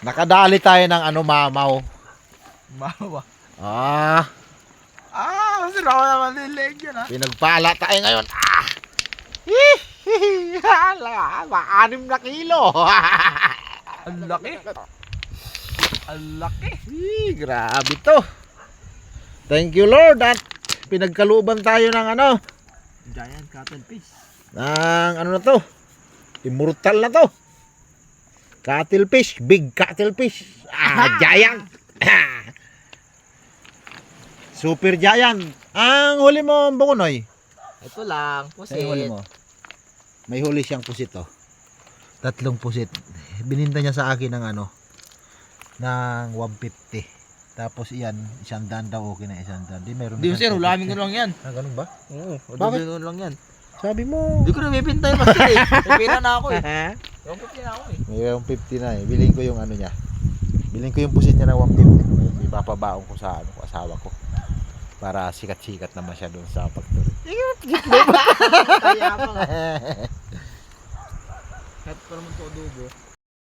Nakadali tayo ng ano, mamaw. Mawa. Ah, Masarap ako naman nilig yan ha. pinagpala tayo ngayon. Hihihi, 6 na kilo. Ang laki. Ang laki. Grabe to. Thank you Lord at pinagkaluban tayo ng ano, Giant cuttlefish. ng ano na to. Immortal na to. Cuttlefish, big cuttlefish. Giant. Super giant. Ang huli mo, Bungonoy. Ito lang. Sa'yo huli mo. May huli siyang pusit oh. 3 pusit. Bininta niya sa akin ng ano, ng 150. Tapos iyan, 100 daw, okay na 100. Di meron. Di mo sir, ulamin ko lang yan. Ah, ganun ba? Oo, Bakit? ko lang yan. Sabi mo. Hindi ko na bibintay master eh. May pera na ako eh. Yung 50 na ako eh. May 150 na eh. Bilhin ko yung ano niya. Bilhin ko yung pusit niya ng 150. Ipapabaon ko sa ano, asawa ko. Para sikat-sikat naman siya doon sa factory. Kaya pa nga. Kahit pa naman ito adobo.